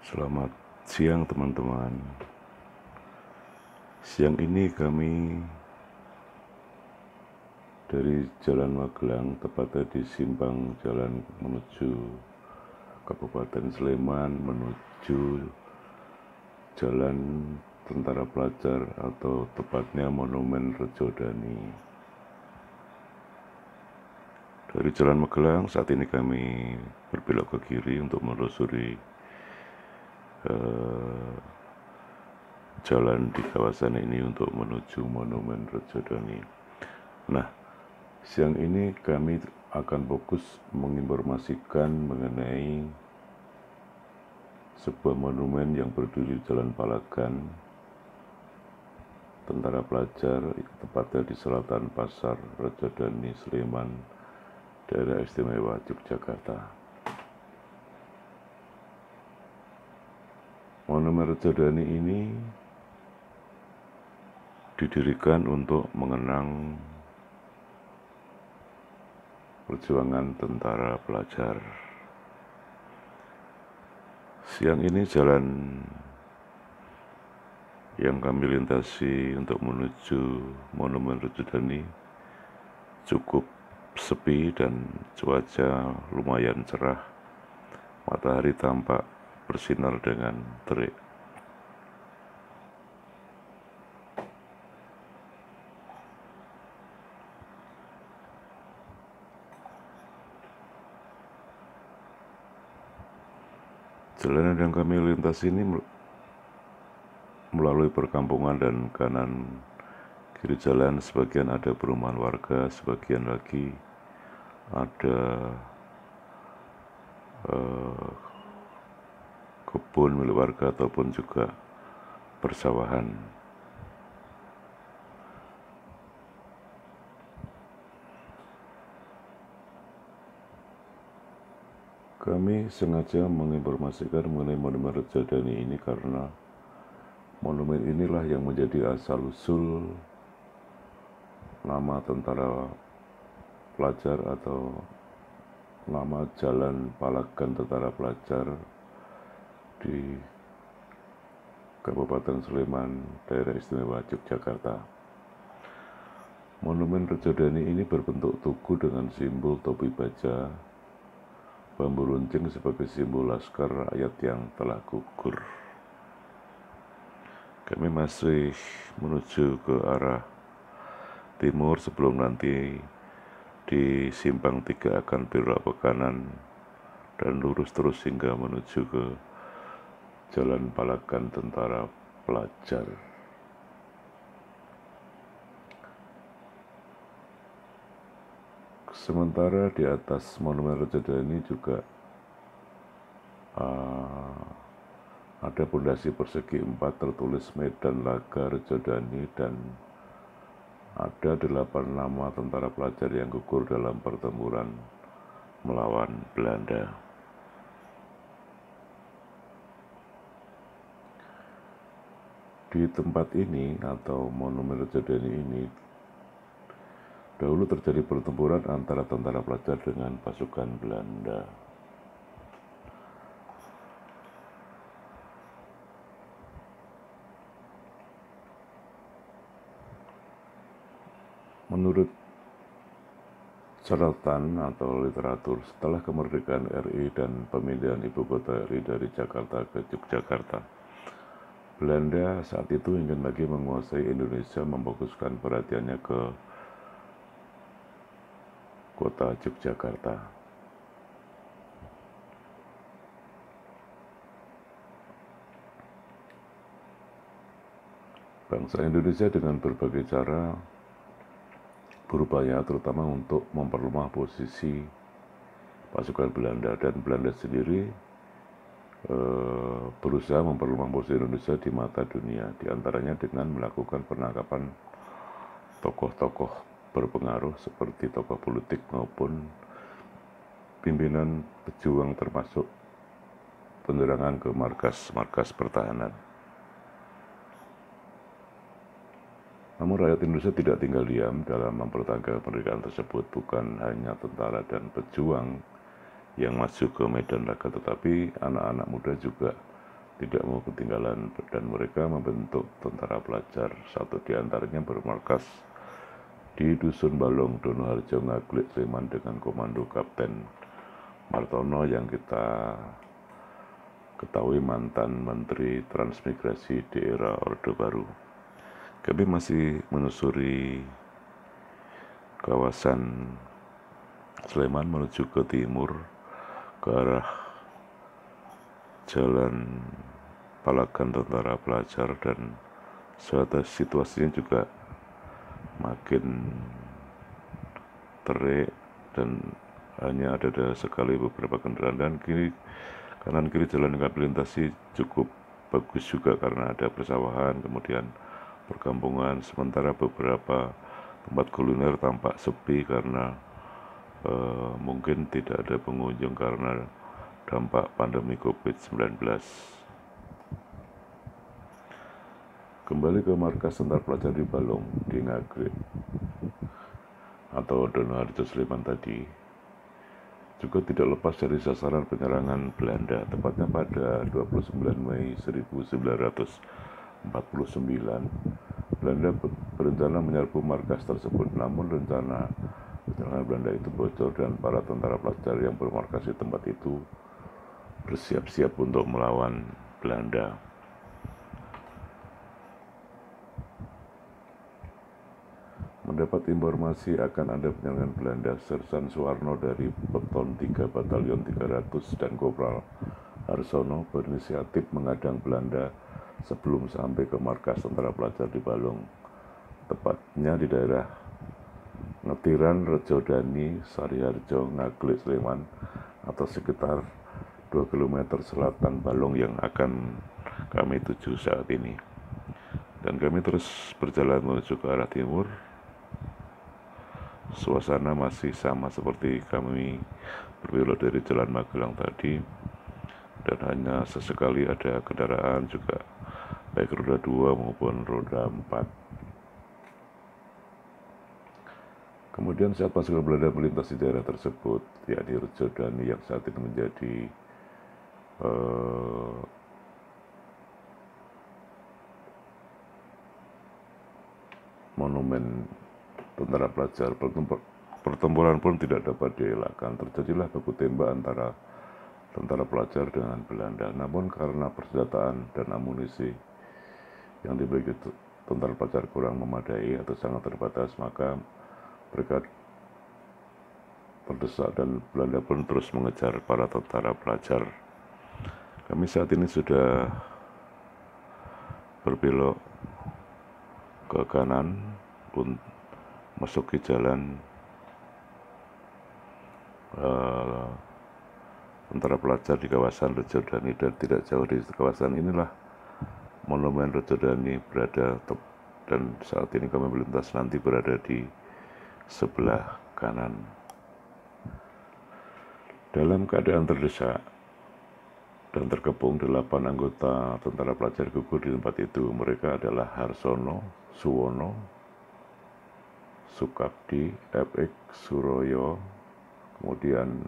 Selamat siang teman-teman. Siang ini kami dari Jalan Magelang, tepatnya di simpang jalan menuju Kabupaten Sleman, menuju Jalan Tentara Pelajar atau tepatnya Monumen Rejodani. Dari Jalan Magelang saat ini kami berbelok ke kiri untuk menelusuri jalan di kawasan ini untuk menuju Monumen Rejodani. Nah, siang ini kami akan fokus menginformasikan mengenai sebuah monumen yang berdiri di Jalan Palagan, Tentara Pelajar, tepatnya di selatan Pasar Rejodani, Sleman, Daerah Istimewa Yogyakarta. Monumen Rejodani ini didirikan untuk mengenang perjuangan tentara pelajar. Siang ini jalan yang kami lintasi untuk menuju Monumen Rejodani cukup sepi dan cuaca lumayan cerah. Matahari tampak bersinar dengan terik. Jalanan yang kami lintas ini melalui perkampungan dan kanan kiri jalan sebagian ada perumahan warga, sebagian lagi ada kebun milik warga ataupun juga persawahan. Kami sengaja menginformasikan mengenai Monumen Rejodani ini karena monumen inilah yang menjadi asal-usul nama tentara pelajar atau nama Jalan Palagan Tentara Pelajar di Kabupaten Sleman, Daerah Istimewa Yogyakarta. Monumen Rejodani ini berbentuk tugu dengan simbol topi baja, bambu runcing sebagai simbol laskar rakyat yang telah gugur. Kami masih menuju ke arah timur sebelum nanti di simpang 3 akan belok ke kanan dan lurus terus hingga menuju ke Jalan Palagan Tentara Pelajar. Sementara di atas Monumen Rejodani juga ada pondasi persegi 4 tertulis Medan Laga Rejodani dan ada 8 nama tentara pelajar yang gugur dalam pertempuran melawan Belanda. Di tempat ini atau Monumen Rejodani ini dahulu terjadi pertempuran antara tentara pelajar dengan pasukan Belanda. Menurut catatan atau literatur, setelah kemerdekaan RI dan pemindahan ibu kota RI dari Jakarta ke Yogyakarta, Belanda saat itu ingin lagi menguasai Indonesia, memfokuskan perhatiannya ke kota Yogyakarta. Bangsa Indonesia dengan berbagai cara berupaya terutama untuk memperlemah posisi pasukan Belanda, dan Belanda sendiri berusaha memperlemah posisi Indonesia di mata dunia, diantaranya dengan melakukan penangkapan tokoh-tokoh berpengaruh seperti tokoh politik maupun pimpinan pejuang, termasuk penyerangan ke markas-markas pertahanan. Namun rakyat Indonesia tidak tinggal diam dalam mempertahankan kemerdekaan tersebut. Bukan hanya tentara dan pejuang yang maju ke medan laga, tetapi anak-anak muda juga tidak mau ketinggalan, dan mereka membentuk tentara pelajar. Satu di antaranya bermarkas di Dusun Balong, Donoharjo, Ngaglik, Sleman dengan komando Kapten Martono yang kita ketahui mantan Menteri Transmigrasi di era Orde Baru. Kami masih menyusuri kawasan Sleman menuju ke timur ke arah Jalan Palagan Tentara Pelajar, dan situasinya juga makin terik dan hanya ada sekali beberapa kendaraan, dan kanan kiri jalan yang kami lintasi cukup bagus juga karena ada persawahan, kemudian perkampungan, sementara beberapa tempat kuliner tampak sepi karena mungkin tidak ada pengunjung karena dampak pandemi COVID-19. Kembali ke markas tentara pelajar di Balong, di Ngaglik atau Donoharjo, Sleman tadi, juga tidak lepas dari sasaran penyerangan Belanda, tepatnya pada 29 Mei 1949. Belanda berencana menyerbu markas tersebut, namun rencana penyerangan Belanda itu bocor dan para tentara pelajar yang bermarkas di tempat itu bersiap-siap untuk melawan Belanda. Mendapat informasi akan ada penyerangan Belanda, Sersan Suwarno dari Peton 3 Batalion 300 dan Kopral Harsono berinisiatif menghadang Belanda sebelum sampai ke markas tentara pelajar di Balong, tepatnya di daerah Ngetiran, Rejodani, Sariharjo, Ngaglik, Sleman, atau sekitar 2 km selatan Balong yang akan kami tuju saat ini. Dan kami terus berjalan menuju ke arah timur. Suasana masih sama seperti kami berbelok dari Jalan Magelang tadi, dan hanya sesekali ada kendaraan juga, baik roda 2 maupun roda 4. Kemudian saat pasukan Belanda melintasi daerah tersebut, yakni Rejodani yang saat ini menjadi monumen tentara pelajar, pertempuran pun tidak dapat dielakkan. Terjadilah baku tembak antara tentara pelajar dengan Belanda. Namun karena persenjataan dan amunisi yang dimiliki tentara pelajar kurang memadai atau sangat terbatas, maka mereka terdesak dan Belanda pun terus mengejar para tentara pelajar. Kami saat ini sudah berbelok ke kanan masuki jalan tentara pelajar di kawasan Rejodani, dan tidak jauh di kawasan inilah monumen Rejodani berada, dan saat ini kami melintas nanti berada di sebelah kanan. Dalam keadaan terdesak dan terkepung, 8 anggota tentara pelajar gugur di tempat itu. Mereka adalah Harsono, Suwono, Sukabdi, FX, Suroyo, kemudian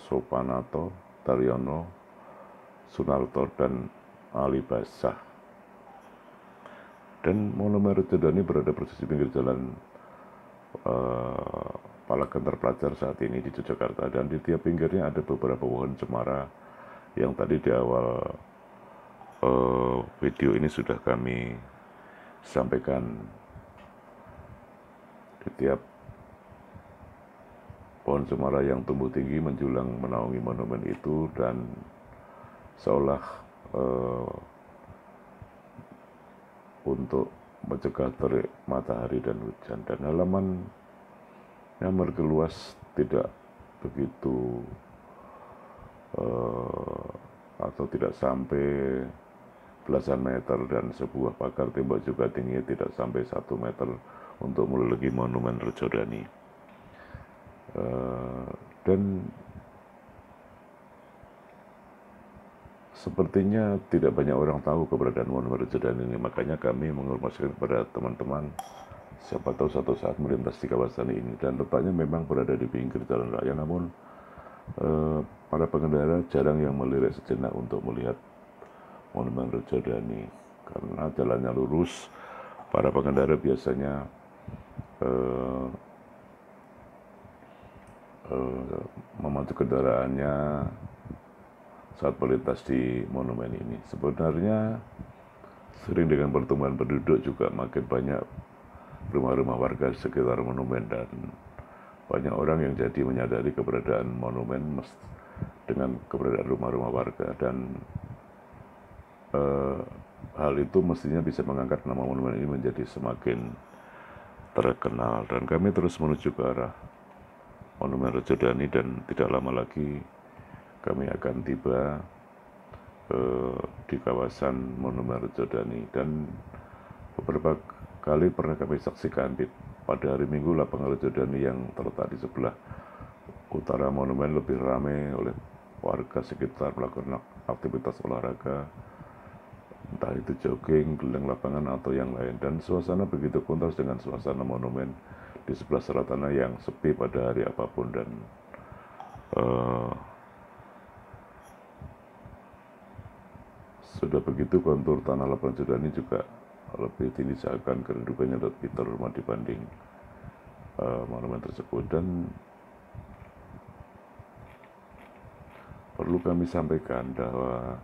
Sopanato, Taryono, Sunarto, dan Ali Basah. Dan monumen Rejodani berada persis di pinggir jalan Palagan terpelajar saat ini di Yogyakarta, dan di tiap pinggirnya ada beberapa pohon cemara yang tadi di awal video ini sudah kami sampaikan. Di tiap pohon cemara yang tumbuh tinggi menjulang menaungi monumen itu, dan seolah untuk mencegah terik matahari dan hujan. Dan halamannya bergeluas tidak begitu atau tidak sampai belasan meter, dan sebuah pagar tembok juga tingginya tidak sampai 1 meter untuk melilit monumen Rejodani. Dan sepertinya tidak banyak orang tahu keberadaan monumen Rejodani ini, makanya kami menginformasikan kepada teman-teman, siapa tahu suatu saat melintas di kawasan ini. Dan letaknya memang berada di pinggir jalan raya, namun para pengendara jarang yang melirik sejenak untuk melihat Monumen Rejodani, karena jalannya lurus. Para pengendara biasanya memacu kendaraannya saat melintas di monumen ini. Sebenarnya sering dengan pertumbuhan penduduk juga makin banyak rumah-rumah warga di sekitar monumen, dan banyak orang yang jadi menyadari keberadaan monumen dengan keberadaan rumah-rumah warga, dan hal itu mestinya bisa mengangkat nama monumen ini menjadi semakin terkenal. Dan kami terus menuju ke arah Monumen Rejodani, dan tidak lama lagi kami akan tiba di kawasan Monumen Rejodani. Dan beberapa kali pernah kami saksikan pada hari Minggu lapangan Rejodani yang terletak di sebelah utara monumen lebih ramai oleh warga sekitar melakukan aktivitas olahraga, entah itu jogging, keliling lapangan atau yang lain. Dan suasana begitu kontras dengan suasana monumen di sebelah selatan yang sepi pada hari apapun. Dan sudah begitu kontur tanah lapangan Rejodani juga lebih tinggi, seakan kedudukannya lebih terhormat dibanding monumen tersebut. Dan perlu kami sampaikan bahwa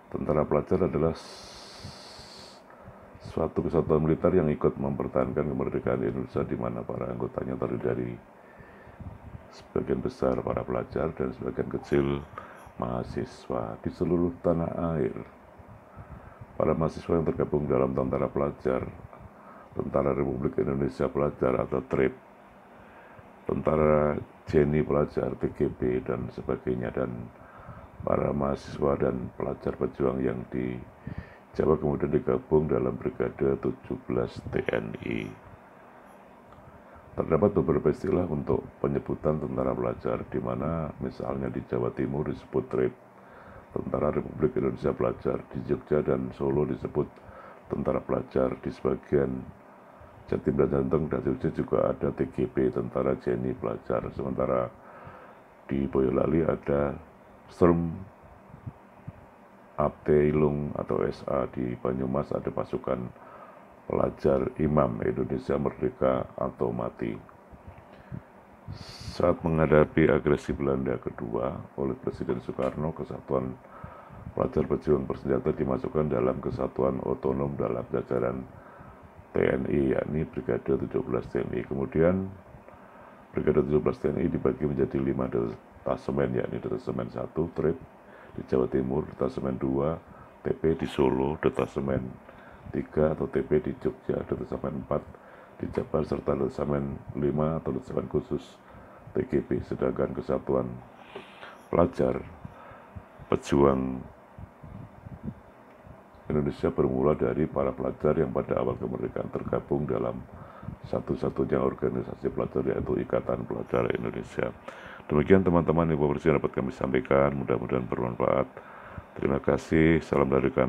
tentara pelajar adalah suatu kesatuan militer yang ikut mempertahankan kemerdekaan Indonesia, di mana para anggotanya terdiri dari sebagian besar para pelajar dan sebagian kecil mahasiswa di seluruh tanah air. Para mahasiswa yang tergabung dalam tentara pelajar, Tentara Republik Indonesia Pelajar atau TRIP, Tentara Jenny Pelajar TGB dan sebagainya, dan para mahasiswa dan pelajar pejuang yang di Jawa kemudian digabung dalam Brigade 17 TNI. Terdapat beberapa istilah untuk penyebutan tentara pelajar, di mana misalnya di Jawa Timur disebut TRIP, Tentara Republik Indonesia Pelajar, di Jogja dan Solo disebut tentara pelajar, di sebagian Jatim dan Jateng dan Jogja juga ada TGB, Tentara Jenny Pelajar, sementara di Boyolali ada Storm Abteilung atau SA, di Banyumas ada pasukan pelajar Imam Indonesia Merdeka atau Mati. Saat menghadapi agresi Belanda kedua oleh Presiden Soekarno, kesatuan pelajar pejuang bersenjata dimasukkan dalam kesatuan otonom dalam jajaran TNI, yakni Brigade 17 TNI. Kemudian Brigade 17 TNI dibagi menjadi 5 detasemen, yakni detasemen 1 TRIP di Jawa Timur, detasemen 2 TP di Solo, detasemen 3 atau TP di Jogja, detasemen 4 di Jabar, serta detasemen 5 atau detasemen khusus TGB. Sedangkan kesatuan pelajar pejuang Indonesia bermula dari para pelajar yang pada awal kemerdekaan tergabung dalam satu-satunya organisasi pelajar, yaitu Ikatan Pelajar Indonesia. Demikian teman-teman, informasi yang dapat kami sampaikan, mudah-mudahan bermanfaat. Terima kasih, salam dari kami.